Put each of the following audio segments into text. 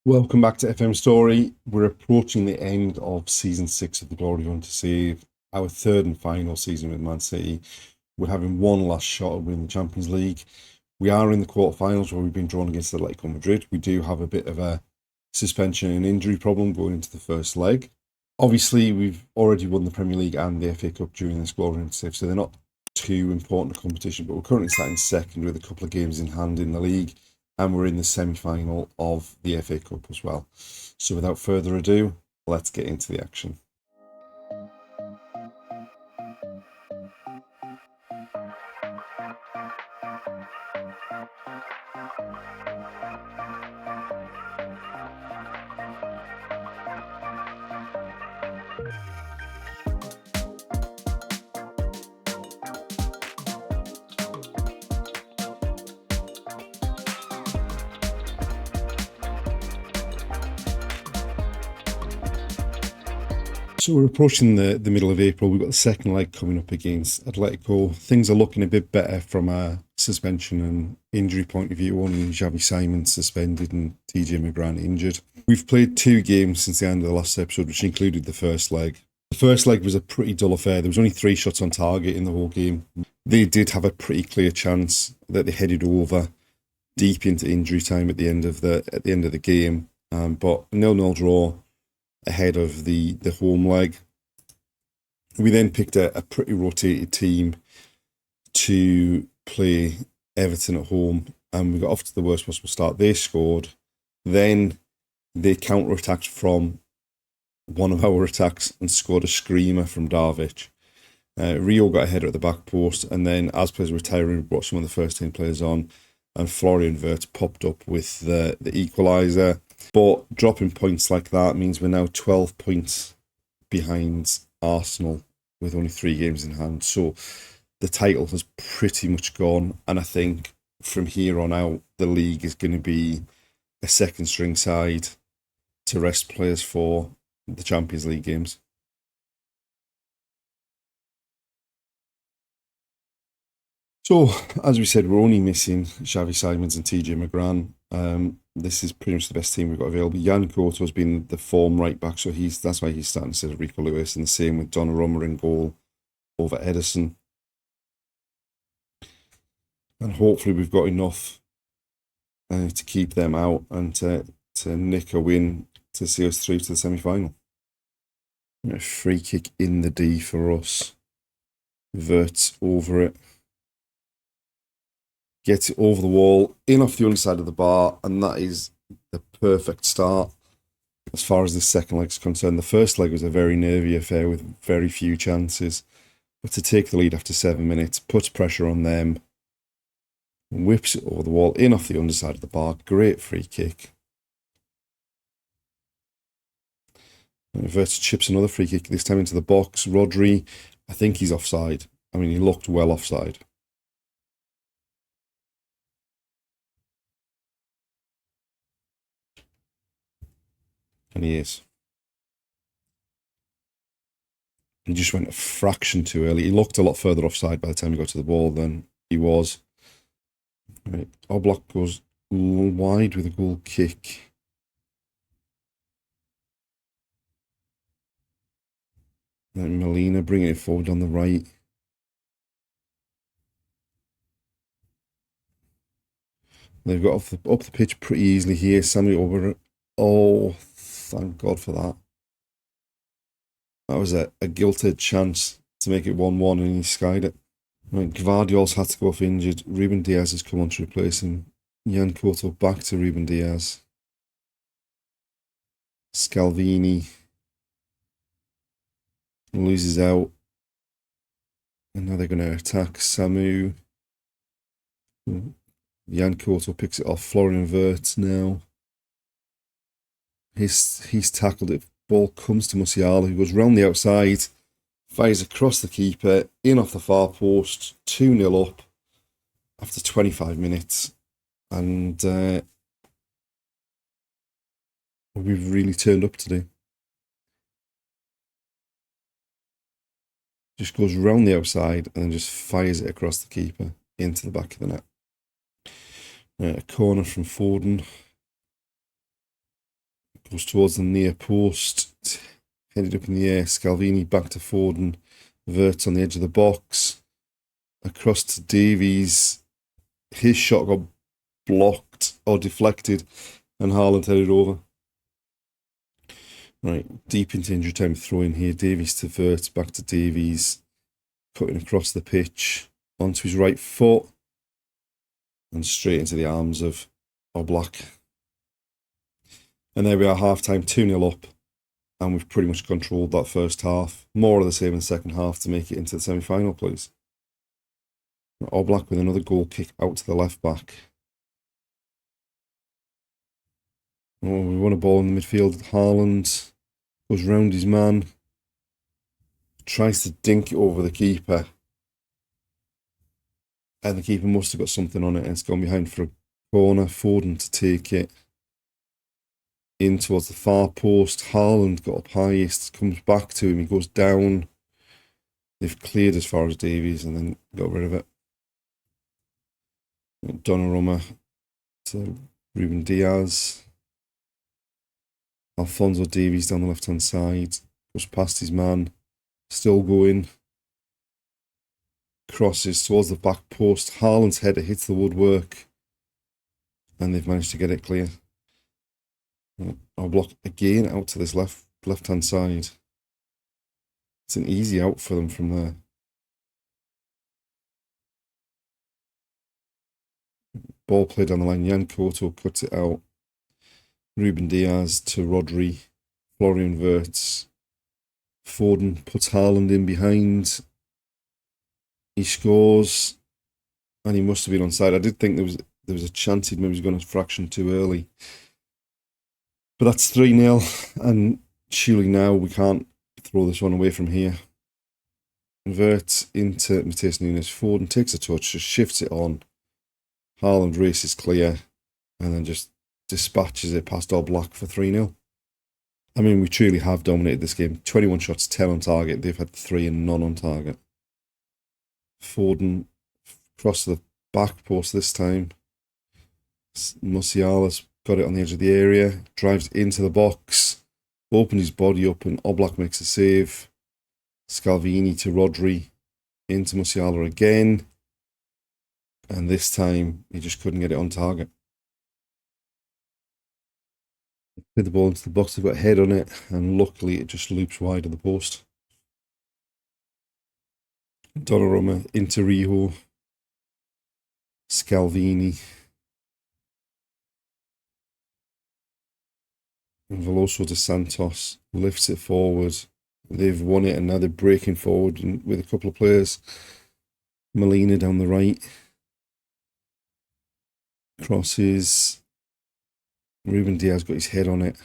Welcome back to FM Story. We're approaching the end of season 6 of the Glory Hunt to save our third and final season with Man City. We're having one last shot at winning the Champions League. We are in the quarterfinals where we've been drawn against Atletico Madrid. We do have a bit of a suspension and injury problem going into the first leg. Obviously, we've already won the Premier League and the FA Cup during this Glory Hunt save, so they're not too important a competition, but we're currently sat in second with a couple of games in hand in the league, and we're in the semi-final of the FA Cup as well. So without further ado, let's get into the action. So we're approaching the middle of April. We've got the second leg coming up against Atletico. Things are looking a bit better from a suspension and injury point of view. Only Xavi Simon suspended and TJ McGran injured. We've played 2 games since the end of the last episode, which included the first leg. The first leg was a pretty dull affair. There was only 3 shots on target in the whole game. They did have a pretty clear chance that they headed over deep into injury time at the end of the game. But 0-0 draw ahead of the home leg. We then picked a pretty rotated team to play Everton at home, and we got off to the worst possible start. They scored, then they counter-attacked from one of our attacks and scored a screamer from Darvic. Rio got a header at the back post, and then as players were retiring, we brought some of the first team players on, and Florian Wirtz popped up with the equaliser. But dropping points like that means we're now 12 points behind Arsenal with only 3 games in hand. So the title has pretty much gone. And I think from here on out, the league is going to be a second string side to rest players for the Champions League games. So, as we said, we're only missing Xavi Simons and TJ McGran. This is pretty much the best team we've got available. Jan Koto has been the form right back, so that's why he's starting instead of Rico Lewis, and the same with Donnarumma in goal over Edison. And hopefully we've got enough to keep them out and to nick a win to see us through to the semi-final. A free kick in the D for us. Wirtz over it. Gets it over the wall, in off the underside of the bar, and that is the perfect start as far as the second leg is concerned. The first leg was a very nervy affair with very few chances, but to take the lead after 7 minutes, puts pressure on them, whips it over the wall, in off the underside of the bar. Great free kick. Wirtz chips another free kick, this time into the box. Rodri, I think he's offside. I mean, he looked well offside. And he is. He just went a fraction too early. He looked a lot further offside by the time he got to the ball than he was. Right. Oblak goes wide with a goal kick. Then Molina bringing it forward on the right. They've got up the pitch pretty easily here. Sammy over. Oh, thank God for that. That was a gilted chance to make it 1-1 and he skied it. Right, Gvardiol's had to go off injured. Ruben Diaz has come on to replace him. Jan Koto back to Ruben Diaz. Scalvini loses out. And now they're going to attack Samu. Jan Koto picks it off. Florian Wirtz now. He's tackled it. Ball comes to Musiala, who goes round the outside, fires across the keeper, in off the far post, 2-0 up after 25 minutes. And we've really turned up today. Just goes round the outside and then just fires it across the keeper into the back of the net. A corner from Foden. Goes towards the near post. Headed up in the air. Scalvini back to Foden. Verts on the edge of the box. Across to Davies. His shot got blocked or deflected, and Haaland headed over. Right, deep into injury time, throw in here. Davies to Verts, back to Davies. Cutting across the pitch. Onto his right foot. And straight into the arms of Oblak. And there we are, half-time, 2-0 up. And we've pretty much controlled that first half. More of the same in the second half to make it into the semi-final, please. Oblak with another goal kick out to the left-back. Oh, we won a ball in the midfield. Haaland goes round his man. Tries to dink it over the keeper. And the keeper must have got something on it, and it's gone behind for a corner. Foden to take it in towards the far post. Haaland got up highest, comes back to him, he goes down. They've cleared as far as Davies and then got rid of it. Donnarumma to Ruben Diaz. Alphonso Davies down the left-hand side. Goes past his man. Still going. Crosses towards the back post. Haaland's header hits the woodwork. And they've managed to get it clear. I'll block again out to this left-hand side. It's an easy out for them from there. Ball played down the line. Jan Koto cuts it out. Ruben Diaz to Rodri. Florian Wirtz. Foden puts Haaland in behind. He scores. And he must have been onside. I did think there was a chance he maybe was going a fraction too early. But that's 3-0. And surely now we can't throw this one away from here. Wirtz into Matheus Nunes. Foden takes a touch, just shifts it on. Haaland races clear and then just dispatches it past Oblak for 3-0. I mean, we truly have dominated this game. 21 shots, 10 on target. They've had 3 and none on target. Foden across the back post this time. Musiala's got it on the edge of the area. Drives into the box. Opened his body up and Oblak makes a save. Scalvini to Rodri. Into Musiala again. And this time, he just couldn't get it on target. Hit the ball into the box, they've got a head on it, and luckily it just loops wide of the post. Donnarumma into Riho. Scalvini. And Veloso de Santos lifts it forward. They've won it, and now they're breaking forward with a couple of players. Molina down the right. Crosses. Ruben Diaz got his head on it.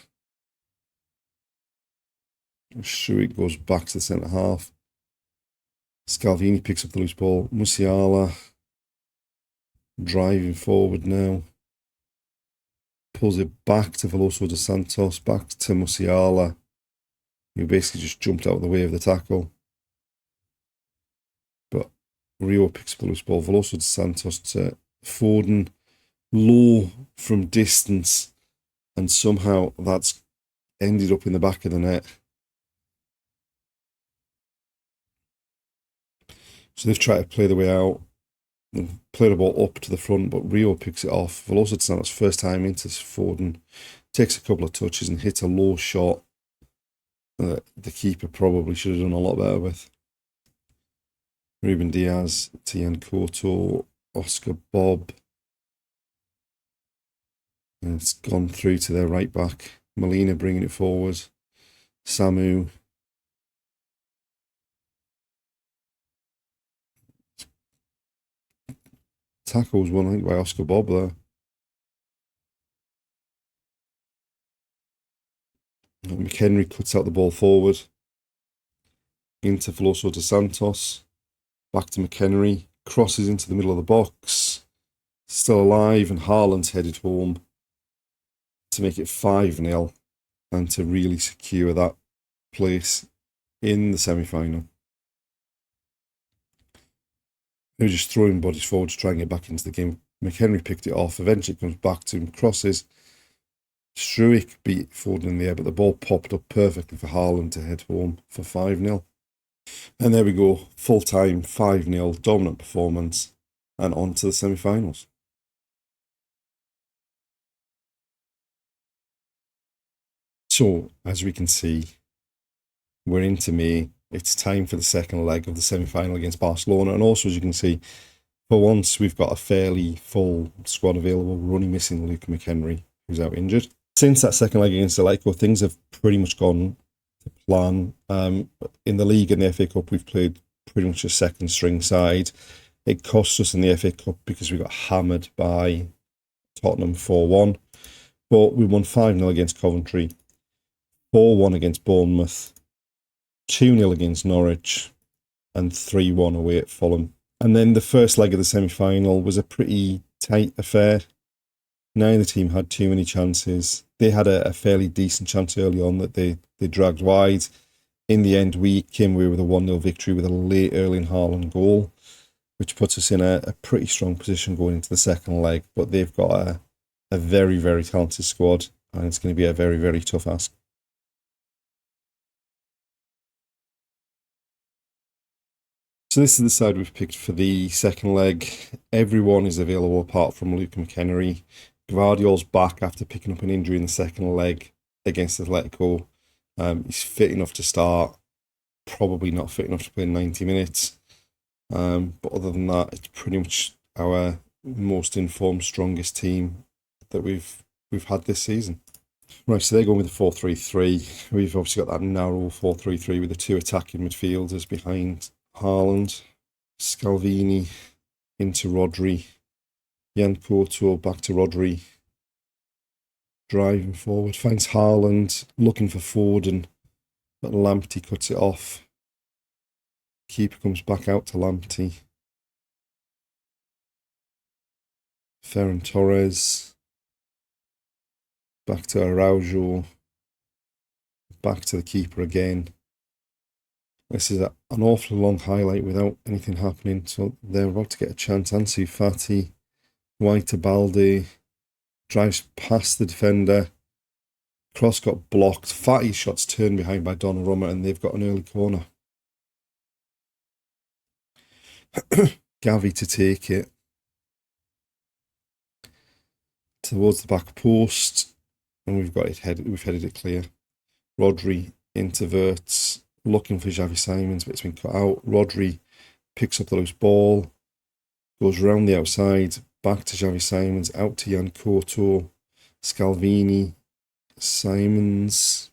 Sure, it goes back to the centre half. Scalvini picks up the loose ball. Musiala driving forward now. Pulls it back to Veloso de Santos, back to Musiala, who basically just jumped out of the way of the tackle. But Rio picks up the loose ball. Veloso de Santos to Foden. Low from distance, and somehow that's ended up in the back of the net. So they've tried to play the way out and play the ball up to the front, but Rio picks it off. Veloso de Santos first time into Foden, takes a couple of touches and hits a low shot that the keeper probably should have done a lot better with. Ruben Diaz, Jan Koto, Oscar Bob. And it's gone through to their right back. Molina bringing it forward. Samu. Tackle was won, I think, by Oscar Bob there. And McHenry cuts out the ball forward. Into Veloso de Santos. Back to McHenry. Crosses into the middle of the box. Still alive, and Haaland's headed home to make it 5-0 and to really secure that place in the semi-final. They were just throwing bodies forward to try and get back into the game. McHenry picked it off. Eventually comes back to him, crosses, Struijk beat Foden in the air, but the ball popped up perfectly for Haaland to head home for 5-0. And there we go, full time, 5-0, dominant performance, and on to the semi-finals. So, as we can see, we're into May. It's time for the second leg of the semi-final against Barcelona. And also, as you can see, for once, we've got a fairly full squad available. We're only missing Luke McHenry, who's out injured. Since that second leg against Ligue, things have pretty much gone to plan. In the League and the FA Cup, we've played pretty much a second string side. It cost us in the FA Cup because we got hammered by Tottenham 4-1. But we won 5-0 against Coventry, 4-1 against Bournemouth, 2-0 against Norwich, and 3-1 away at Fulham. And then the first leg of the semi-final was a pretty tight affair. Neither team had too many chances. They had a fairly decent chance early on that they dragged wide. In the end, we came away with a 1-0 victory with a late Erling Haaland goal, which puts us in a pretty strong position going into the second leg. But they've got a very, very talented squad, and it's going to be a very, very tough ask. So this is the side we've picked for the second leg. Everyone is available apart from Luke McHenry. Gvardiol's back after picking up an injury in the second leg against Atletico. He's fit enough to start, probably not fit enough to play 90 minutes. But other than that, it's pretty much our most informed, strongest team that we've had this season. Right, so they're going with the 4-3-3. We've obviously got that narrow 4-3-3 with the two attacking midfielders behind Haaland, Scalvini into Rodri, Jan Couto back to Rodri, driving forward, finds Haaland, looking for Foden, but Lamptey cuts it off. Keeper comes back out to Lamptey. Ferran Torres, back to Araujo, back to the keeper again. This is an awfully long highlight without anything happening, so they're about to get a chance. Ansu Fati, wide to Balde, drives past the defender. Cross got blocked. Fati's shot's turned behind by Donnarumma, and they've got an early corner. Gavi to take it towards the back post, and we've headed it clear. Rodri interverts, looking for Xavi Simons, but it's been cut out. Rodri picks up the loose ball, goes round the outside, back to Xavi Simons, out to Jan Couto, Scalvini, Simons,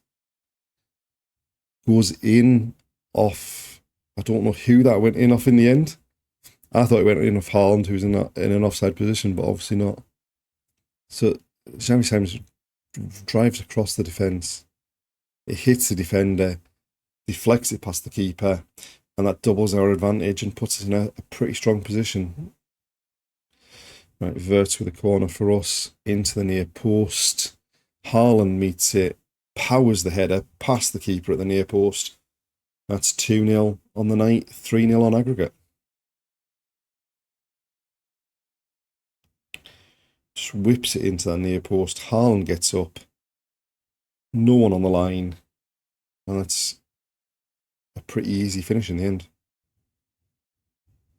goes in off, I don't know who that went in off in the end. I thought it went in off Haaland, who's in an offside position, but obviously not. So Xavi Simons drives across the defence. It hits the defender, deflects it past the keeper, and that doubles our advantage and puts us in a pretty strong position. Right, Verts with a corner for us, into the near post. Haaland meets it, powers the header past the keeper at the near post. That's 2-0 on the night, 3-0 on aggregate. Just whips it into that near post. Haaland gets up. No one on the line. And that's a pretty easy finish in the end.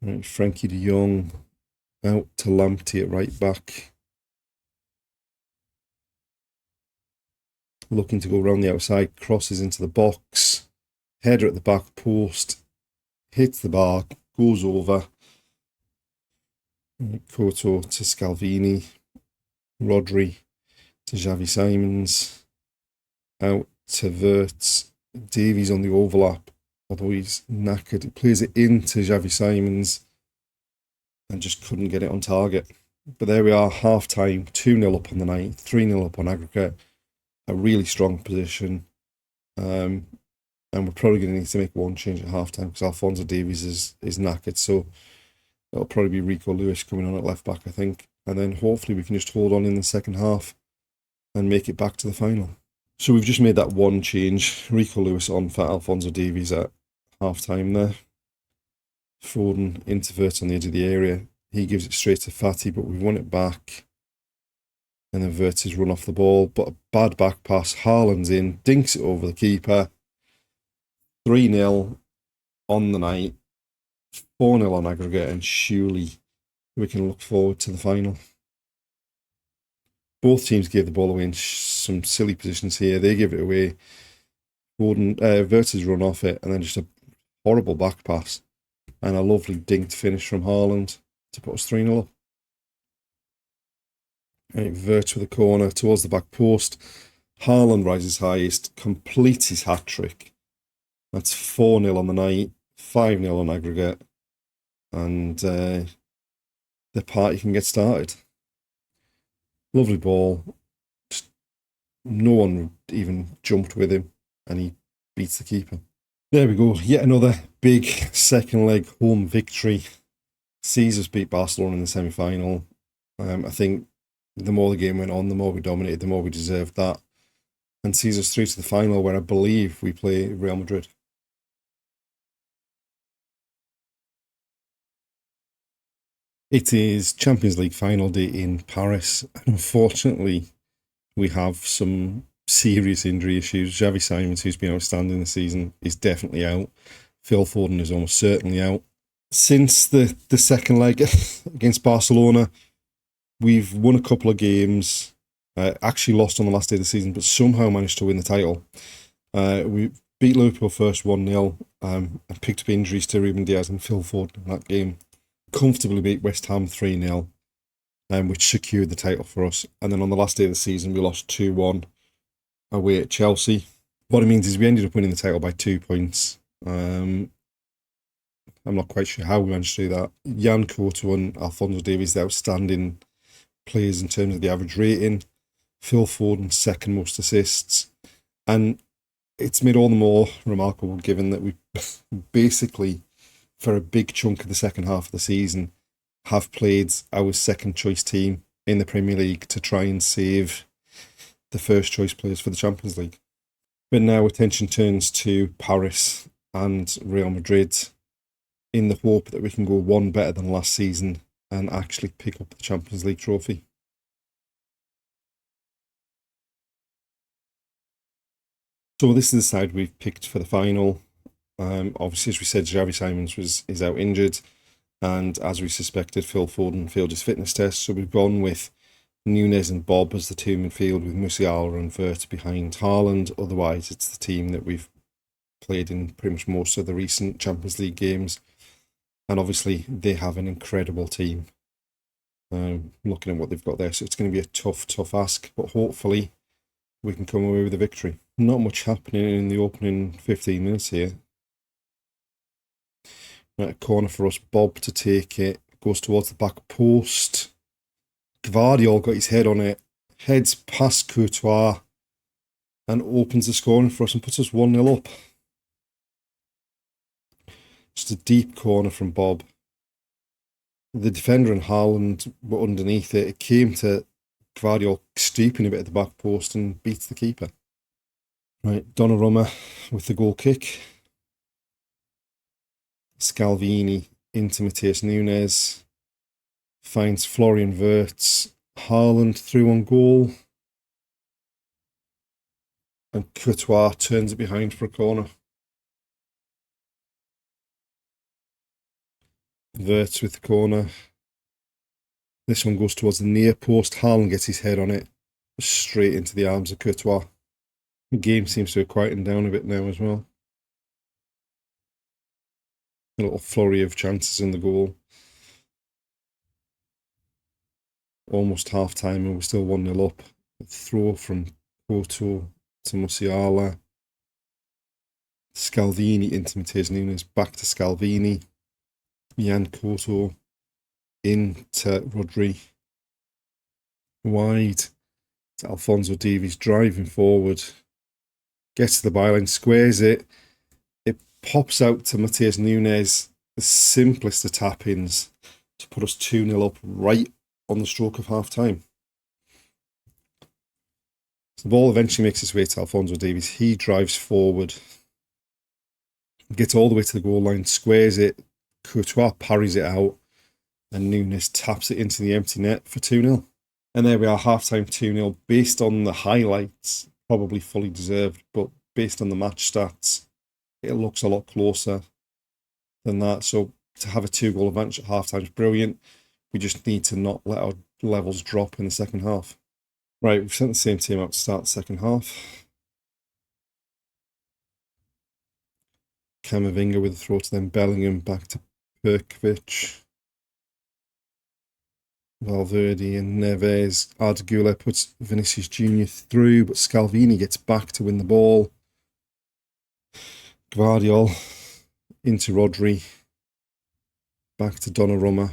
Right, Frankie de Jong out to Lamptey at right back. Looking to go round the outside, crosses into the box. Header at the back post. Hits the bar, goes over. Couto to Scalvini. Rodri to Xavi Simons. Out to Verts. Davies on the overlap, although he's knackered. He plays it into Xavi Simons and just couldn't get it on target. But there we are, half time, 2-0 up on the night, 3-0 up on aggregate. A really strong position. And we're probably going to need to make one change at half time because Alphonso Davies is knackered. So it'll probably be Rico Lewis coming on at left back, I think. And then hopefully we can just hold on in the second half and make it back to the final. So we've just made that one change. Rico Lewis on for Alphonso Davies at half-time there. Foden interverts on the edge of the area. He gives it straight to Fati, but we've won it back. and then Wirtz's run off the ball, but a bad back pass. Haaland's in, dinks it over the keeper. 3-0 on the night, 4-0 on aggregate, and surely we can look forward to the final. Both teams gave the ball away in some silly positions here. They give it away. Wirtz's run off it, and then just a horrible back pass and a lovely dinked finish from Haaland to put us 3-0 up. And Wirtz with a corner towards the back post. Haaland rises highest, completes his hat trick. That's 4-0 on the night, 5-0 on aggregate, and the party can get started. Lovely ball. Just no one even jumped with him, and he beats the keeper. There we go. Yet another big second leg home victory. Caesars beat Barcelona in the semi-final. I think the more the game went on, the more we dominated, the more we deserved that. And Caesars through to the final, where I believe we play Real Madrid. It is Champions League final day in Paris. Unfortunately, we have some serious injury issues. Xavi Simons, who's been outstanding this season, is definitely out. Phil Foden is almost certainly out. Since the second leg against Barcelona, we've won a couple of games, actually lost on the last day of the season, but somehow managed to win the title. We beat Liverpool first 1-0 and picked up injuries to Ruben Diaz and Phil Foden in that game. Comfortably beat West Ham 3-0, which secured the title for us. And then on the last day of the season, we lost 2-1 away at Chelsea. What it means is we ended up winning the title by 2 points. I'm not quite sure how we managed to do that. Jan Couto and Alphonso Davies, the outstanding players in terms of the average rating. Phil Foden, second most assists. And it's made all the more remarkable given that we basically, for a big chunk of the second half of the season, have played our second choice team in the Premier League to try and save the first choice players for the Champions League. But now attention turns to Paris and Real Madrid in the hope that we can go one better than last season and actually pick up the Champions League trophy. So this is the side we've picked for the final. Obviously, as we said, Xavi Simons is out injured, and as we suspected, Phil Foden failed his fitness test. So we've gone with Nunes and Bob as the two midfield, with Musiala and Wirtz behind Haaland. Otherwise, it's the team that we've played in pretty much most of the recent Champions League games. And obviously, they have an incredible team. Looking at what they've got there, so it's going to be a tough ask, but hopefully we can come away with a victory. Not much happening in the opening 15 minutes here. Right, a corner for us. Bob to take it. Goes towards the back post. Gvardiol got his head on it. Heads past Courtois. And opens the scoring for us and puts us 1-0 up. Just a deep corner from Bob. The defender and Haaland were underneath it. It came to Gvardiol stooping a bit at the back post and beats the keeper. Right, Donnarumma with the goal kick. Scalvini into Matheus Nunes. Finds Florian Wirtz. Haaland through on goal. And Courtois turns it behind for a corner. Wirtz with the corner. This one goes towards the near post. Haaland gets his head on it. Straight into the arms of Courtois. The game seems to have quietened down a bit now as well. A little flurry of chances in the goal. Almost half time and we're still 1-0 up. A throw from Couto to Musiala. Scalvini into Matheus Nunes. Back to Scalvini. Jan Couto into Rodri. Wide to Alphonso Davies, driving forward. Gets to the byline, squares it. It pops out to Matheus Nunes. The simplest of tap-ins to put us 2-0 up right on the stroke of half-time. So the ball eventually makes its way to Alphonso Davies. He drives forward. Gets all the way to the goal line, squares it. Courtois parries it out. And Nunes taps it into the empty net for 2-0. And there we are, half-time 2-0, based on the highlights, probably fully deserved, but based on the match stats, it looks a lot closer than that. So to have a 2-goal advantage at half-time is brilliant. We just need to not let our levels drop in the second half. Right, we've sent the same team out to start the second half. Camavinga with a throw to them, Bellingham back to Perkovic. Valverde and Neves. Ardagula puts Vinicius Jr. through, but Scalvini gets back to win the ball. Guardiol into Rodri. Back to Donnarumma.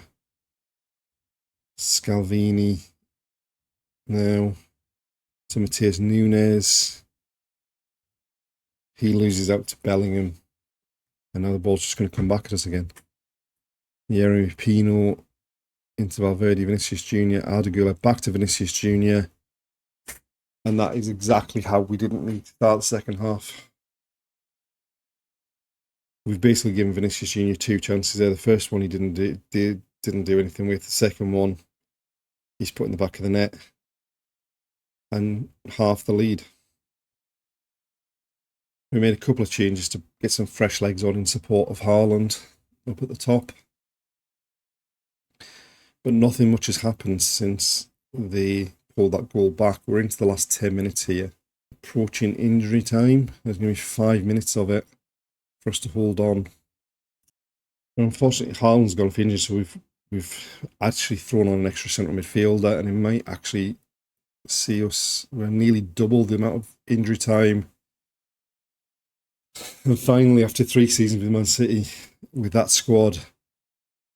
Scalvini now to Matheus Nunes. He loses out to Bellingham. And now the ball's just going to come back at us again. Yeremy Pino into Valverde, Vinicius Jr., Ardagula back to Vinicius Jr. And that is exactly how we didn't need to start the second half. We've basically given Vinicius Jr. 2 chances there. The first one he didn't do anything with. The second one, he's put in the back of the net. And half the lead. We made a couple of changes to get some fresh legs on in support of Haaland up at the top. But nothing much has happened since they pulled that goal back. We're into the last 10 minutes here. Approaching injury time. There's going to be 5 minutes of it for us to hold on. And unfortunately, Haaland's gone off injured, so we've actually thrown on an extra central midfielder, and it might actually see us. We're nearly double the amount of injury time. And finally, after 3 seasons with Man City, with that squad,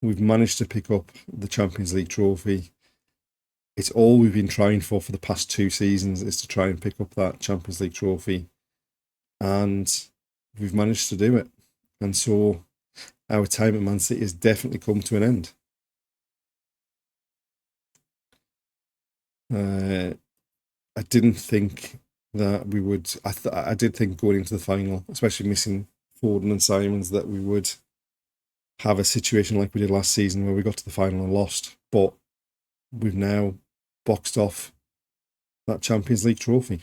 we've managed to pick up the Champions League trophy. It's all we've been trying for the past 2 seasons, is to try and pick up that Champions League trophy. And we've managed to do it. And so our time at Man City has definitely come to an end. I didn't think that we would. I did think going into the final, especially missing Foden and Simons, that we would have a situation like we did last season where we got to the final and lost. But we've now boxed off that Champions League trophy.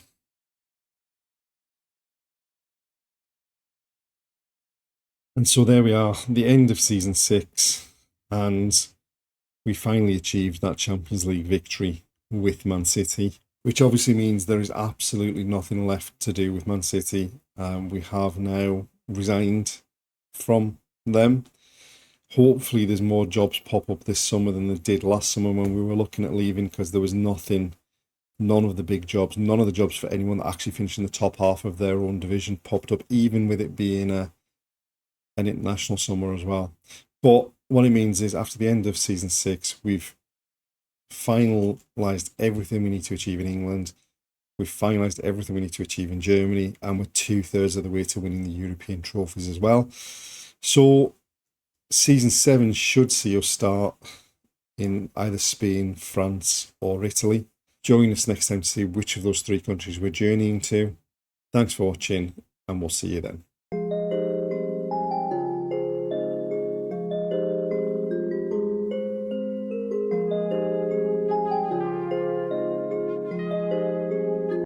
And so there we are, the end of season 6, and we finally achieved that Champions League victory with Man City, which obviously means there is absolutely nothing left to do with Man City. We have now resigned from them. Hopefully there's more jobs pop up this summer than there did last summer when we were looking at leaving, because there was none of the big jobs, none of the jobs for anyone that actually finished in the top half of their own division popped up, even with it being an international summer as well. But what it means is, after the end of season 6, we've finalised everything we need to achieve in England. We've finalised everything we need to achieve in Germany, and we're 2/3 of the way to winning the European trophies as well. So season 7 should see us start in either Spain, France, or Italy. Join us next time to see which of those 3 countries we're journeying to. Thanks for watching, and we'll see you then.